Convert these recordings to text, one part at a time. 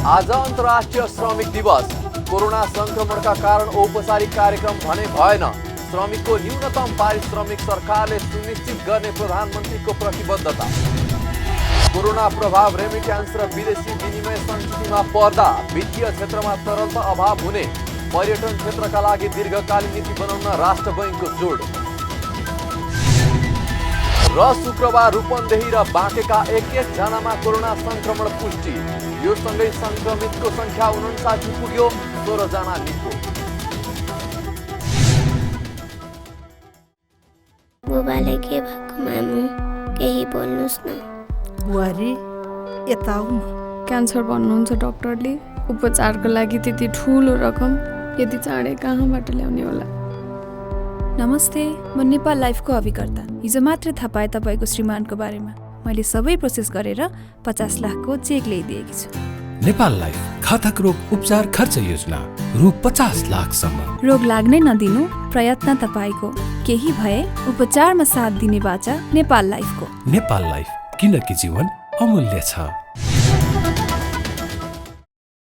आज अन्तर्राष्ट्रिय श्रमिक दिवस। कोरोना संक्रमणका कारण औपचारिक कार्यक्रम भने भएन। श्रमिकको न्यूनतम पारिश्रमिक सरकारले सुनिश्चित गर्ने प्रधानमन्त्रीको प्रतिबद्धता। कोरोना प्रभाव रेमिट्यान्स र विदेशी विनिमय सङ्कटमा पर्दा वित्तीय क्षेत्रमा तरलता अभाव हुने। पर्यटन क्षेत्रका लागि दीर्घकालीन नीति बनाउन राष्ट्र बैंकको जोड। र शुक्रबार रूपन्देही र बाँकेका एक जनामा कोरोना संक्रमण पुष्टि। यो सँगै संक्रमितको संख्या 59 पुग्यो, 16 जना निको। बुबाले के भएको मामु, केही बोल्नुस् न। बुहारी यता आऊ न। क्यान्सर भन्नुहुन्छ डाक्टरले। उपचारको लागि त्यति ठुलो रकम यति चाँडै कहाँबाट ल्याउने होला? नमस्ते, म नेपाल लाइफको अभिकर्ता। हिजो मात्रै थाहा पाएँ तपाईँको श्रीमानको बारेमा। मैले सबै प्रोसेस गरेर 50 लाखको चेक ल्याइदिएकी छु। नेपाल लाइफ घातक रोग उपचार खर्च योजना रु 50 लाखसम्म। रोग लाग्नै नदिनु प्रयत्न तपाईँको। केही भए उपचारमा साथ दिने बाचा नेपाल लाइफको। नेपाल लाइफ, किनकि जीवन अमूल्य छ।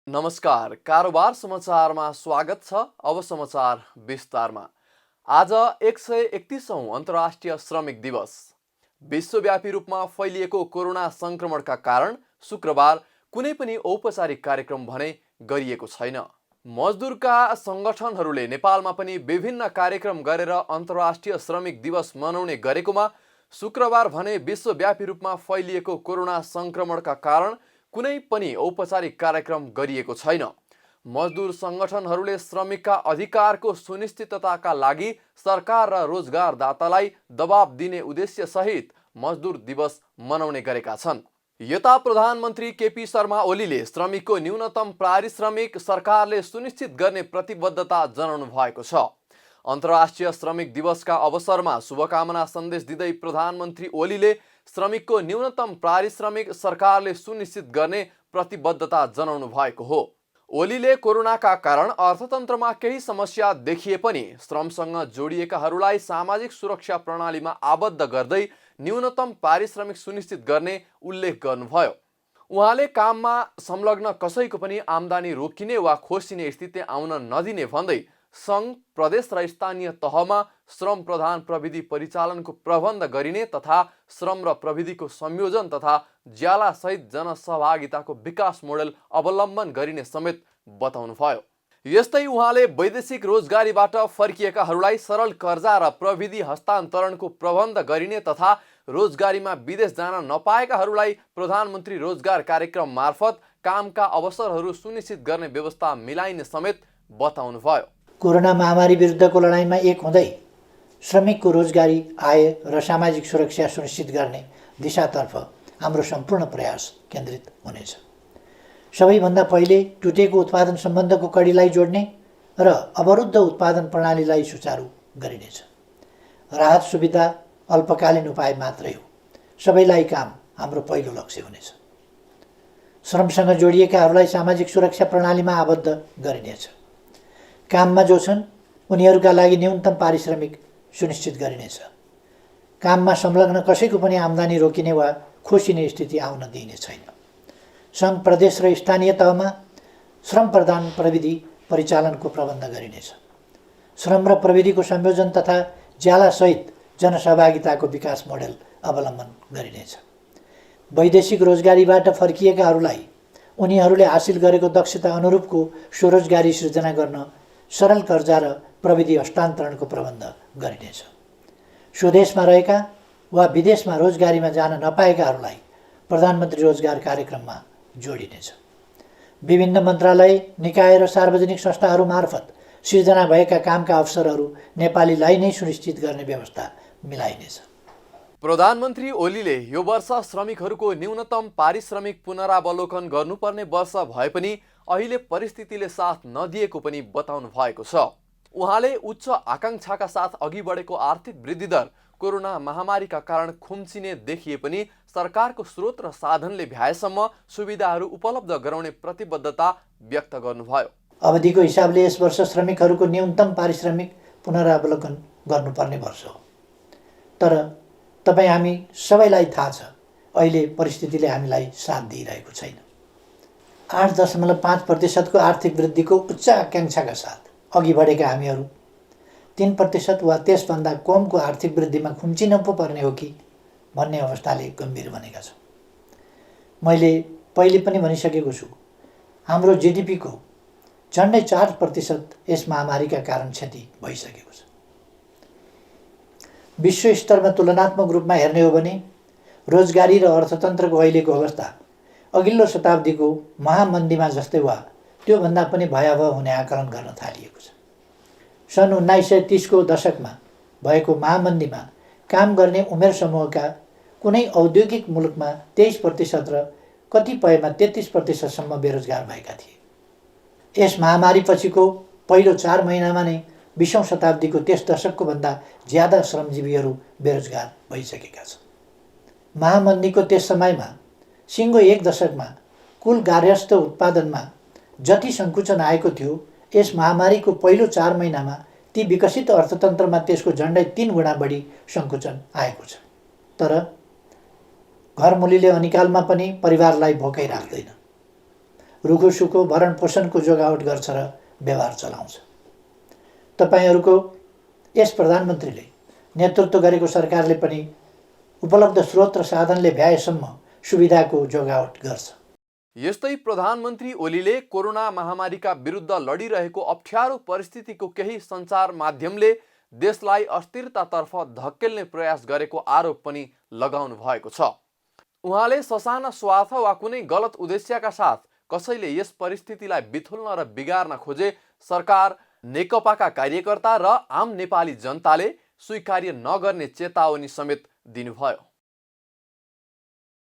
नमस्कार, कारोबार समाचारमा स्वागत छ। अब समाचार विस्तारमा। आज 131औं अन्तर्राष्ट्रिय श्रमिक दिवस। विश्वव्यापी रूपमा फैलिएको कोरोना संक्रमणका कारण शुक्रबार कुनै पनि औपचारिक कार्यक्रम भने गरिएको छैन। मजदुरका संगठनहरूले नेपालमा पनि विभिन्न कार्यक्रम गरेर अन्तर्राष्ट्रिय श्रमिक दिवस मनाउने गरेकोमा शुक्रबार भने विश्वव्यापी रूपमा फैलिएको कोरोना संक्रमणका कारण कुनै पनि औपचारिक कार्यक्रम गरिएको छैन। मजदुर संगठनहरूले श्रमिकका अधिकारको सुनिश्चितताका लागि सरकार र रोजगारदातालाई दबाब दिने उद्देश्य सहित मजदुर दिवस मनाउने गरेका छन्। यता प्रधानमन्त्री केपी शर्मा ओलीले श्रमिकको न्यूनतम पारिश्रमिक सरकारले सुनिश्चित गर्ने प्रतिबद्धता जनाउनु भएको छ। अन्तर्राष्ट्रिय श्रमिक दिवसका अवसरमा शुभकामना सन्देश दिँदै प्रधानमन्त्री ओलीले श्रमिकको न्यूनतम पारिश्रमिक सरकारले सुनिश्चित गर्ने प्रतिबद्धता जनाउनु भएको हो। ओलीले कोरोनाका कारण अर्थतन्त्रमा केही समस्या देखिए पनि श्रमसँग जोडिएकाहरूलाई सामाजिक सुरक्षा प्रणालीमा आबद्ध गर्दै न्यूनतम पारिश्रमिक सुनिश्चित गर्ने उल्लेख गर्नुभयो। उहाँले काममा संलग्न कसैको पनि आम्दानी रोकिने वा खोसिने स्थिति आउन नदिने भन्दै सङ्घ, प्रदेश र स्थानीय तहमा श्रम प्रधान प्रविधि परिचालनको प्रबन्ध गरिने तथा श्रम र प्रविधिको संयोजन तथा ज्याला सहित जनसहभागिताको विकास मोडेल अवलम्बन गरिने समेत बताउनुभयो। यस्तै उहाँले वैदेशिक रोजगारीबाट फर्किएकाहरूलाई सरल कर्जा र प्रविधि हस्तान्तरणको प्रबन्ध गरिने तथा रोजगारीमा विदेश जान नपाएकाहरूलाई प्रधानमन्त्री रोजगार कार्यक्रम मार्फत कामका अवसरहरू सुनिश्चित गर्ने व्यवस्था मिलाइने समेत बताउनुभयो। कोरोना महामारी विरुद्धको लडाइँमा एक हुँदै श्रमिकको रोजगारी, आय र सामाजिक सुरक्षा सुनिश्चित गर्ने दिशातर्फ हाम्रो सम्पूर्ण प्रयास केन्द्रित हुनेछ। सबैभन्दा पहिले टुटेको उत्पादन सम्बन्धको कडीलाई जोड्ने र अवरुद्ध उत्पादन प्रणालीलाई सुचारू गरिनेछ। राहत सुविधा अल्पकालीन उपाय मात्रै हो। सबैलाई काम हाम्रो पहिलो लक्ष्य हुनेछ। श्रमसँग जोडिएकाहरूलाई सामाजिक सुरक्षा प्रणालीमा आबद्ध गरिनेछ। काममा जो छन् उनीहरूका लागि न्यूनतम पारिश्रमिक सुनिश्चित गरिनेछ। काममा संलग्न कसैको पनि आम्दानी रोकिने वा खोसिने स्थिति आउन दिइने छैन। सङ्घ, प्रदेश र स्थानीय तहमा श्रम प्रधान प्रविधि परिचालनको प्रबन्ध गरिनेछ। श्रम र प्रविधिको संयोजन तथा ज्यालासहित जनसहभागिताको विकास मोडेल अवलम्बन गरिनेछ। वैदेशिक रोजगारीबाट फर्किएकाहरूलाई उनीहरूले हासिल गरेको दक्षता अनुरूपको स्वरोजगारी सृजना गर्न सरल कर्जा र प्रविधि हस्तान्तरणको प्रबन्ध गरिनेछ। स्वदेशमा रहेका वा विदेशमा रोजगारीमा जान नपाएकाहरूलाई प्रधानमन्त्री रोजगार कार्यक्रममा जोडिनेछ। विभिन्न मन्त्रालय, निकाय र सार्वजनिक संस्थाहरू मार्फत सिर्जना भएका कामका अवसरहरू नेपालीलाई नै सुनिश्चित गर्ने व्यवस्था मिलाइनेछ। प्रधानमन्त्री ओलीले यो वर्ष श्रमिकहरूको न्यूनतम पारिश्रमिक पुनरावलोकन गर्नुपर्ने वर्ष भए पनि अहिले परिस्थितिले साथ नदिएको पनि बताउनु भएको छ। उहाँले उच्च आकांक्षाका साथ अघि बढेको आर्थिक वृद्धि दर कोरोना महामारीका कारण खुम्चिने देखिए पनि सरकारको स्रोत र साधनले भ्याएसम्म सुविधाहरू उपलब्ध गराउने प्रतिबद्धता व्यक्त गर्नुभयो। अवधिको हिसाबले यस वर्ष श्रमिकहरूको न्यूनतम पारिश्रमिक पुनरावलोकन गर्नुपर्ने वर्ष हो। तर तपाईँ हामी सबैलाई थाहा छ अहिले परिस्थितिले हामीलाई साथ दिइरहेको छैन। 8.5% आर्थिक वृद्धिको उच्च आकाङ्क्षाका साथ अघि बढेका हामीहरू 3% वा त्यसभन्दा कमको आर्थिक वृद्धिमा खुम्चिन पो पर्ने हो कि भन्ने अवस्थाले गम्भीर बनेका छौँ। मैले पहिले पनि भनिसकेको छु, हाम्रो जिडिपीको झन्डै 4% यस महामारीका कारण क्षति भइसकेको छ। विश्व स्तरमा तुलनात्मक रूपमा हेर्ने हो भने रोजगारी र अर्थतन्त्रको अहिलेको अवस्था अघिल्लो शताब्दीको महामन्दीमा जस्तै वा त्योभन्दा पनि भयावह हुने आकलन गर्न थालिएको छ। सन् 1930 को दशकमा भएको महामन्दीमा काम गर्ने उमेर समूहका कुनै औद्योगिक मुलुकमा 23% र कतिपयमा 33% बेरोजगार भएका थिए। यस महामारीपछिको पहिलो 4 महिनामा नै 20औं शताब्दीको त्यस दशकको भन्दा ज्यादा श्रमजीवीहरू बेरोजगार भइसकेका छन्। महामन्दीको त्यस समयमा सिङ्गो 1 दशकमा कुल गार्हस्थ्य उत्पादनमा जति सङ्कुचन आएको थियो, यस महामारीको पहिलो 4 महिनामा ती विकसित अर्थतन्त्रमा त्यसको झन्डै 3 गुणा बढी सङ्कुचन आएको छ। तर घरमुलीले अनिकालमा पनि परिवारलाई भोकै राख्दैन, रुखो सुखो भरण पोषणको जोगावट गर्छ र व्यवहार चलाउँछ। तपाईँहरूको यस प्रधानमन्त्रीले नेतृत्व गरेको सरकारले पनि उपलब्ध स्रोत र साधनले भ्याएसम्म सुविधाको जोगावट गर्छ। यस्तै प्रधानमन्त्री ओलीले कोरोना महामारीका विरुद्ध लडिरहेको अप्ठ्यारो परिस्थितिको केही सञ्चार माध्यमले देशलाई अस्थिरतातर्फ धकेल्ने प्रयास गरेको आरोप पनि लगाउनु भएको छ। उहाँले ससाना स्वार्थ वा कुनै गलत उद्देश्यका साथ कसैले यस परिस्थितिलाई बिथुल्न र बिगार्न खोजे सरकार, नेकपाका कार्यकर्ता र आम नेपाली जनताले स्वीकार्य नगर्ने चेतावनी समेत दिनुभयो।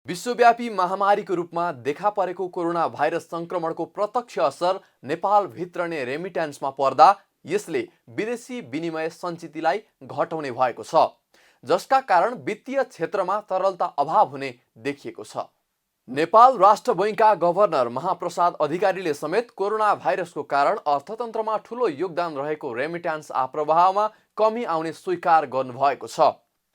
विश्वव्यापी महामारीको रूपमा देखा परेको कोरोना भाइरस संक्रमणको प्रत्यक्ष असर नेपाल भित्रने रेमिट्यान्समा पर्दा यसले विदेशी विनिमय सञ्चितलाई घटाउने भएको छ, जसका कारण वित्तीय क्षेत्रमा तरलता अभाव हुने देखिएको छ। नेपाल राष्ट्र बैंकका गभर्नर महाप्रसाद अधिकारीले समेत कोरोना भाइरसको कारण अर्थतन्त्रमा ठूलो योगदान रहेको रेमिट्यान्स आप्रवाहमा कमी आउने स्वीकार गर्नुभएको छ,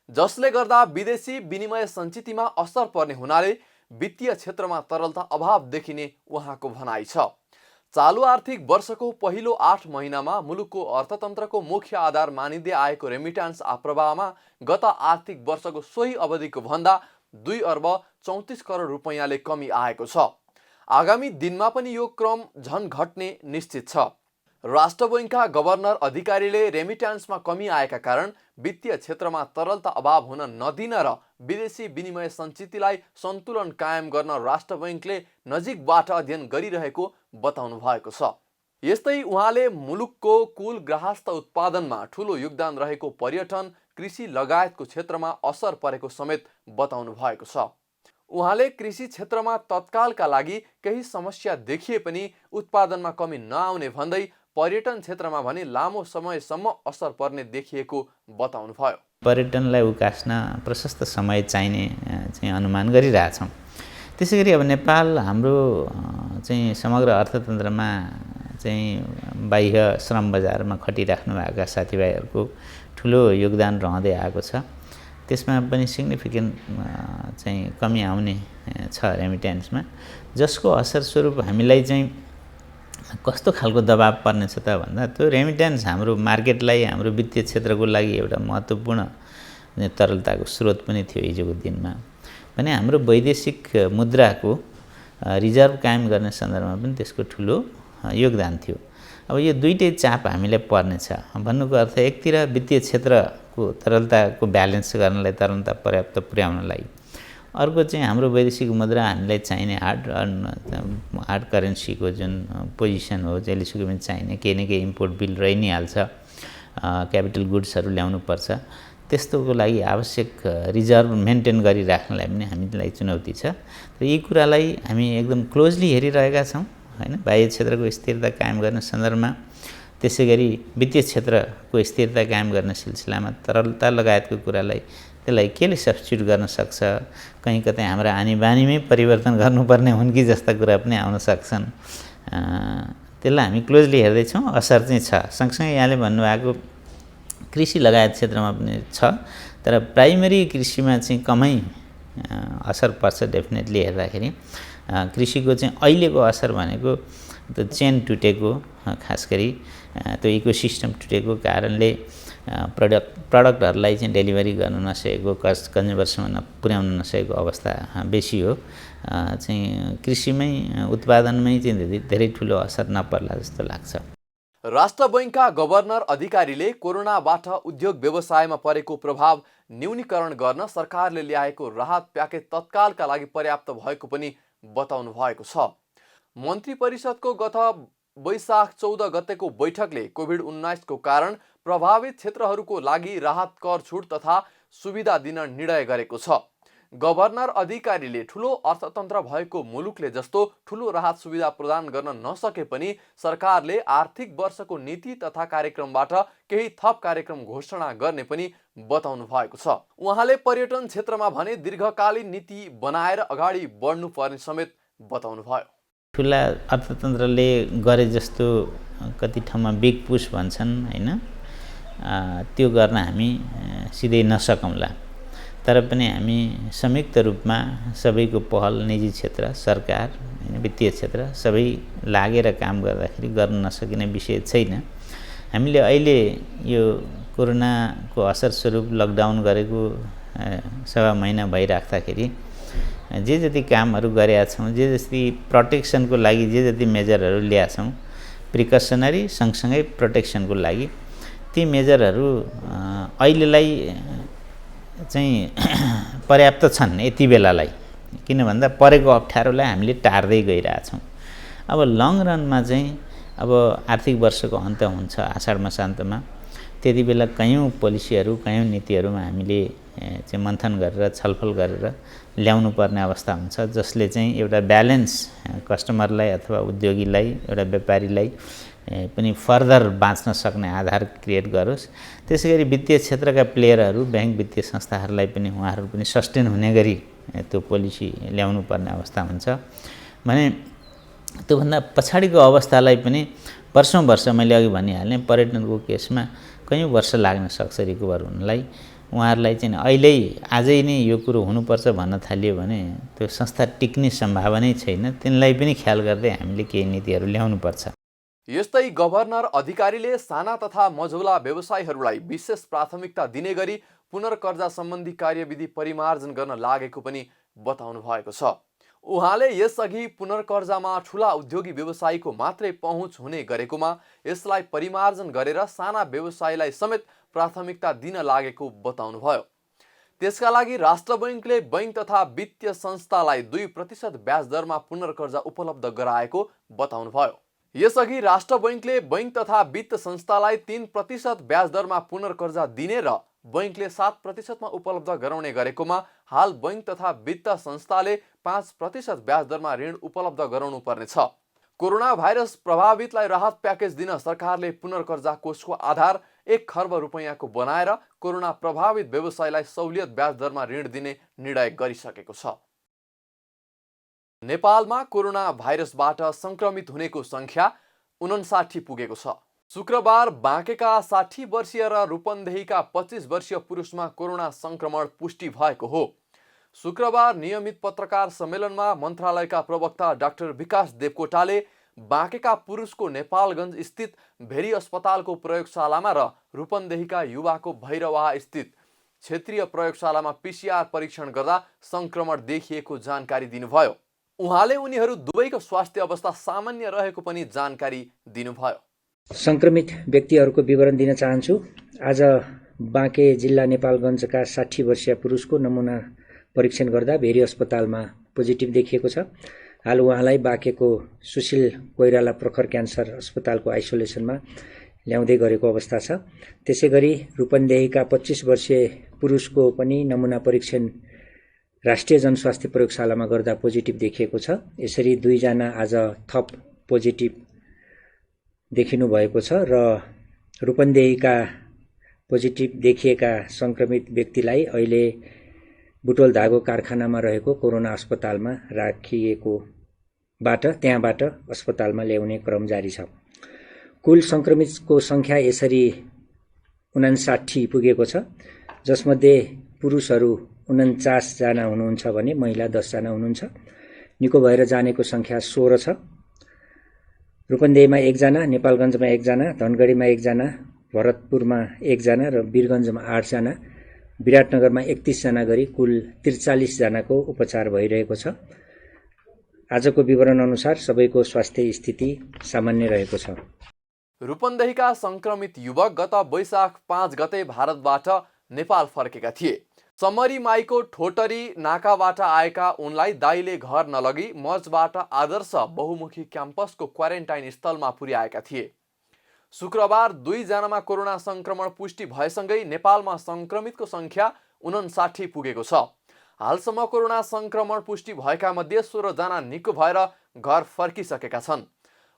जसले गर्दा विदेशी विनिमय सञ्चितमा असर पर्ने हुनाले वित्तीय क्षेत्रमा तरलता अभाव देखिने उहाँको भनाइ छ। चालु आर्थिक वर्षको पहिलो 8 महिनामा मुलुकको अर्थतन्त्रको मुख्य आधार मानिँदै आएको रेमिट्यान्स आप्रवाहमा गत आर्थिक वर्षको सोही अवधिको भन्दा 2 अर्ब 34 करोड रुपैयाँले कमी आएको छ। आगामी दिनमा पनि यो क्रम झन घट्ने निश्चित छ। राष्ट्र बैंकका गभर्नर अधिकारीले रेमिट्यान्समा कमी आएका कारण वित्तीय क्षेत्रमा तरलता अभाव हुन नदिन र विदेशी विनिमय सञ्चितलाई सन्तुलन कायम गर्न राष्ट्र बैंकले नजिकबाट अध्ययन गरिरहेको बताउनु भएको छ। यस्तै उहाँले मुलुकको कुल ग्राहस्थ उत्पादनमा ठूलो योगदान रहेको पर्यटन, कृषि लगायतको क्षेत्रमा असर परेको समेत बताउनु भएको छ। उहाँले कृषि क्षेत्रमा तत्कालका लागि केही समस्या देखिए पनि उत्पादनमा कमी नआउने भन्दै पर्यटन क्षेत्रमा भने लामो समयसम्म असर पर्ने देखिएको बताउनु भयो। पर्यटनलाई उकास्न प्रशस्त समय चाहिने चाहिँ अनुमान गरिरहेछौँ। त्यसैगरी अब नेपाल हाम्रो चाहिँ समग्र अर्थतन्त्रमा चाहिँ बाह्य श्रम बजारमा खटिराख्नु भएका साथीभाइहरूको ठुलो योगदान रहँदै आएको छ। त्यसमा पनि सिग्निफिकेन्ट चाहिँ कमी आउने छ रेमिट्यान्समा, जसको असर स्वरूप हामीलाई चाहिँ कस्तो खालको दबाब पर्नेछ त भन्दा त्यो रेमिट्यान्स हाम्रो मार्केटलाई, हाम्रो वित्तीय क्षेत्रको लागि एउटा महत्त्वपूर्ण तरलताको स्रोत पनि थियो हिजोको दिनमा। भने हाम्रो वैदेशिक मुद्राको रिजर्भ कायम गर्ने सन्दर्भमा पनि त्यसको ठुलो योगदान थियो। अब यो दुईटै चाप हामीलाई पर्नेछ। भन्नुको अर्थ एकतिर वित्तीय क्षेत्रको तरलताको ब्यालेन्स गर्नलाई, तरलता पर्याप्त पुर्याउनलाई, अर्को चाहिँ हाम्रो वैदेशिक मुद्रा हामीलाई चाहिने हार्ड करेन्सीको जुन पोजिसन हो, जहिलेसुकै पनि चाहिने केही न केही इम्पोर्ट बिल रहि नै हाल्छ, क्यापिटल गुड्सहरू ल्याउनु पर्छ। त्यस्तोको लागि आवश्यक रिजर्भ मेन्टेन गरिराख्नलाई पनि हामीलाई चुनौती छ। र यी कुरालाई हामी एकदम क्लोजली हेरिरहेका छौँ हैन। बाह्य क्षेत्रको स्थिरता कायम गर्ने सन्दर्भमा, त्यसैगरी वित्तीय क्षेत्रको स्थिरता कायम गर्ने सिलसिलामा तरलता लगायतको कुरालाई त्यसलाई केले सब्स्टिट्युट गर्न सक्छ, कहीँ कतै हाम्रा आनी बानीमै परिवर्तन गर्नुपर्ने हुन् कि जस्ता कुरा पनि आउन सक्छन्। त्यसलाई हामी क्लोजली हेर्दैछौँ। असर चाहिँ छ। सँगसँगै यहाँले भन्नुभएको कृषि लगायत क्षेत्रमा पनि छ, तर प्राइमेरी कृषिमा चाहिँ कमै असर पर्छ डेफिनेटली हेर्दाखेरि। कृषिको चाहिँ अहिलेको असर भनेको त्यो चेन टुटेको, खास गरी त्यो इकोसिस्टम टुटेको कारणले प्रडक्टहरूलाई चाहिँ डेलिभरी गर्न नसकेको, कन्ज्युमरसम्म पुर्याउन नसकेको अवस्था बेसी हो। चाहिँ कृषिमै उत्पादनमै चाहिँ धेरै ठुलो असर नपर्ला जस्तो लाग्छ। राष्ट्र बैङ्कका गभर्नर अधिकारीले कोरोनाबाट उद्योग व्यवसायमा परेको प्रभाव न्यूनीकरण गर्न सरकारले ल्याएको राहत प्याकेज तत्कालका लागि पर्याप्त भएको पनि बताउनु भएको छ। मन्त्री परिषदको गत वैशाख 14 गतेको बैठकले कोभिड-19 को कारण प्रभावित क्षेत्रहरूको लागि राहत कर छुट तथा सुविधा दिन निर्णय गरेको छ। गभर्नर अधिकारीले ठूलो अर्थतन्त्र भएको मुलुकले जस्तो ठूलो राहत सुविधा प्रदान गर्न नसके पनि सरकारले आर्थिक वर्षको नीति तथा कार्यक्रमबाट केही थप कार्यक्रम घोषणा गर्ने पनि बताउनु भएको छ। उहाँले पर्यटन क्षेत्रमा भने दीर्घकालीन नीति बनाएर अगाडि बढ्नुपर्ने समेत बताउनु भयो। ठुला अर्थतन्त्रले गरे जस्तो कति ठाउँमा बिग पुश भन्छन् हैन, त्यो गर्न हामी सिधै नसकौँला। तर पनि हामी संयुक्त रूपमा सबैको पहल, निजी क्षेत्र, सरकार, वित्तीय क्षेत्र सबै लागेर काम गर्दाखेरि गर्न नसकिने विषय छैन। हामीले अहिले यो कोरोनाको असर स्वरूप लकडाउन गरेको 1.5 महिना भइराख्दाखेरि जे जति कामहरू गरेका छौँ, जे जति प्रोटेक्सनको लागि जे जति मेजरहरू ल्याएका छौँ, प्रिकसनरी सँगसँगै प्रोटेक्सनको लागि, ती मेजरहरू अहिलेलाई चाहिँ पर्याप्त छन् यति बेलालाई। किन भन्दा परेको अप्ठ्यारोलाई हामीले टार्दै गइरहेछौँ। अब लङ रनमा चाहिँ अब आर्थिक वर्षको अन्त हुन्छ आषाढ मासान्तमा, त्यति बेला कयौँ पोलिसीहरू, कयौँ नीतिहरूमा हामीले चाहिँ मन्थन गरेर छलफल गरेर ल्याउनु पर्ने अवस्था हुन्छ, जसले चाहिँ एउटा ब्यालेन्स कस्टमरलाई अथवा उद्योगीलाई, एउटा व्यापारीलाई पनि फर्दर बाँच्न सक्ने आधार क्रिएट गरोस्। त्यसैगरी वित्तीय क्षेत्रका प्लेयरहरू, ब्याङ्क वित्तीय संस्थाहरूलाई पनि उहाँहरू पनि सस्टेन हुने गरी त्यो पोलिसी ल्याउनु पर्ने अवस्था हुन्छ भने त्योभन्दा पछाडिको अवस्थालाई पनि वर्षौँ वर्ष, मैले अघि भनिहालेँ, पर्यटनको केसमा कयौँ वर्ष लाग्न सक्छ रिकभर हुनलाई। उहाँहरूलाई चाहिँ अहिले आजै नै यो कुरो हुनुपर्छ भन्न थालियो भने त्यो संस्था टिक्ने सम्भावनै छैन। तिनलाई पनि ख्याल गर्दै हामीले केही नीतिहरू ल्याउनुपर्छ। यस्तै गभर्नर अधिकारीले साना तथा मझौला व्यवसायीहरूलाई विशेष प्राथमिकता दिने गरी पुनर्कर्जा सम्बन्धी कार्यविधि परिमार्जन गर्न लागेको पनि बताउनु भएको छ। उहाँले यसअघि पुनर्कर्जामा ठूला उद्योगी व्यवसायीको मात्रै पहुँच हुने गरेकोमा यसलाई परिमार्जन गरेर साना व्यवसायीलाई समेत प्राथमिकता दिन लागेको बताउनु भयो। त्यसका लागि राष्ट्र बैङ्कले बैङ्क तथा वित्तीय संस्थालाई 2% ब्याज दरमा पुनर्कर्जा उपलब्ध गराएको बताउनु भयो। यसअघि राष्ट्र बैङ्कले बैङ्क तथा वित्त संस्थालाई 3% ब्याज दरमा पुनर्कर्जा दिने र बैङ्कले 7% मा उपलब्ध गराउने गरेकोमा हाल बैङ्क तथा वित्त संस्थाले 5% ब्याज दरमा ऋण उपलब्ध गराउनु पर्नेछ। कोरोना भाइरस प्रभावितलाई राहत प्याकेज दिन सरकारले पुनर्कर्जा कोषको आधार 1 खर्ब रुपैयाँको बनाएर कोरोना प्रभावित व्यवसायलाई सहुलियत ब्याज दरमा ऋण दिने निर्णय गरिसकेको छ। नेपालमा कोरोना भाइरसबाट संक्रमित हुनेको संख्या 59 पुगेको छ। शुक्रबार बाँकेका 60 वर्षीय र रूपन्देहीका 25 वर्षीय पुरुषमा कोरोना संक्रमण पुष्टि भएको हो। शुक्रबार नियमित पत्रकार सम्मेलनमा मन्त्रालयका प्रवक्ता डाक्टर विकास देवकोटाले बाँकेका पुरुषको नेपालगञ्ज स्थित भेरी अस्पतालको प्रयोगशालामा र रूपन्देहीका युवाको भैरवाह स्थित क्षेत्रीय प्रयोगशालामा PCR परीक्षण गर्दा संक्रमण देखिएको जानकारी दिनुभयो। उहाँले उनीहरू दुवैको स्वास्थ्य अवस्था सामान्य रहेको पनि जानकारी दिनुभयो। संक्रमित व्यक्तिहरूको विवरण दिन चाहन्छु। आज बाँके जिल्ला नेपालगञ्जका 60 वर्षीय पुरुषको नमुना परीक्षण गर्दा भेरी अस्पतालमा पोजिटिभ देखिएको छ। हाल उहाँलाई बाँकेको सुशील कोइराला प्रखर क्यान्सर अस्पतालको आइसोलेसनमा ल्याउँदै गरेको अवस्था छ। त्यसैगरी रूपन्देहीका 25 वर्षीय पुरुषको पनि नमुना परीक्षण राष्ट्रिय जनस्वास्थ्य प्रयोगशालामा गर्दा पोजिटिभ देखिएको छ। यसरी 2 जना आज थप पोजिटिभ देखिनु भएको छ र रूपन्देहीका पोजिटिभ देखिएका संक्रमित व्यक्तिलाई अहिले बुटोल धागो कारखानामा रहेको कोरोना अस्पतालमा राखिएकोबाट त्यहाँबाट अस्पतालमा ल्याउने क्रम जारी छ। कुल संक्रमितको संख्या यसरी 59 पुगेको छ, जसमध्ये पुरुषहरू 49 जना हुनुहुन्छ भने महिला 10 जना हुनुहुन्छ। निको भएर जानेको सङ्ख्या 16 छ। रूपन्देहीमा 1 जना, नेपालगञ्जमा 1 जना, धनगढीमा 1 जना, भरतपुरमा 1 जना र वीरगञ्जमा 8 जना, विराटनगरमा 31 जना गरी कुल 43 जनाको उपचार भइरहेको छ। आजको विवरण अनुसार सबैको स्वास्थ्य स्थिति सामान्य रहेको छ। रूपन्देहीका संक्रमित युवक गत वैशाख 5 गते भारतबाट नेपाल फर्केका थिए। समरी माईको ठोटरी नाकाबाट आएका उनलाई दाइले घर नलगी मर्चबाट आदर्श बहुमुखी क्याम्पसको क्वारेन्टाइन स्थलमा पुर्याएका थिए। शुक्रबार 2 जनामा कोरोना संक्रमण पुष्टि भएसँगै नेपालमा संक्रमितको संख्या 59 पुगेको छ। हालसम्म कोरोना संक्रमण पुष्टि भएका मध्ये 16 जना निको भएर घर फर्किसकेका छन्।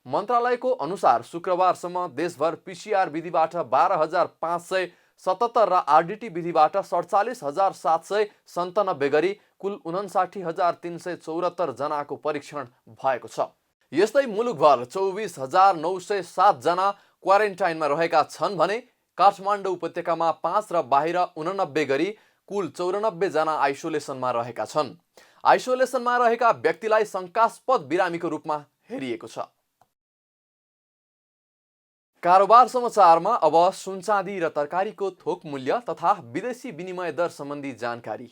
मन्त्रालयको अनुसार शुक्रबारसम्म देशभर पीसीआर विधिबाट 12,577 र आरडीटी विधिबाट 47,797 गरी कुल 59,374 जनाको परीक्षण भएको छ। यस्तै मुलुकभर 24,907 जना क्वारेन्टाइनमा रहेका छन् भने काठमाडौँ उपत्यकामा 5 र बाहिर 89 गरी कुल 94 जना आइसोलेसनमा रहेका छन्। आइसोलेसनमा रहेका व्यक्तिलाई शंकास्पद बिरामीको रूपमा हेरिएको छ। कारोबार समाचारमा अब सुन चाँदी र तरकारीको थोक मूल्य तथा विदेशी विनिमय दर सम्बन्धी जानकारी।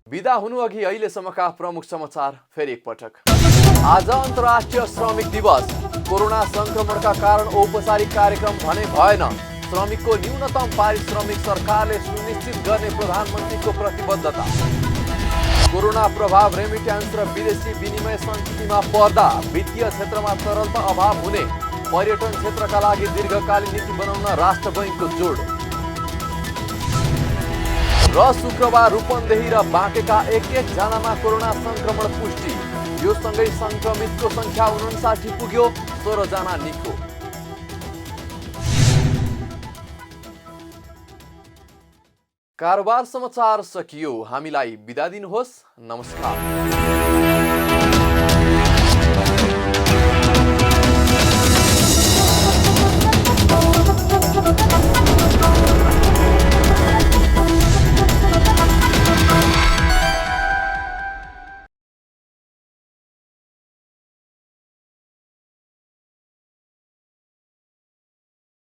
बिदा हुनु अघि अहिलेसम्मका प्रमुख समाचार फेरि एकपटक। आज अन्तर्राष्ट्रिय श्रमिक दिवस। कोरोना संक्रमणका कारण औपचारिक कार्यक्रम भने भएन। श्रमिकको न्यूनतम पारिश्रमिक सरकारले सुनिश्चित गर्ने प्रधानमन्त्रीको प्रतिबद्धता। कोरोना प्रभाव रेमिट्यान्स र विदेशी विनिमय सङ्कटमा पर्दा वित्तीय क्षेत्रमा तरलता अभाव हुने। पर्यटन क्षेत्रका लागि दीर्घकालीन नीति बनाउन राष्ट्र बैंकको जोड। र शुक्रबार रूपन्देही र बाँकेका 1-1 जनामा कोरोना संक्रमण पुष्टि। यो सँगै संक्रमितको संख्या 59 पुग्यो, 16 जना निको। कारोबार समाचार सकियो। हामीलाई बिदा दिनुहोस्। नमस्कार।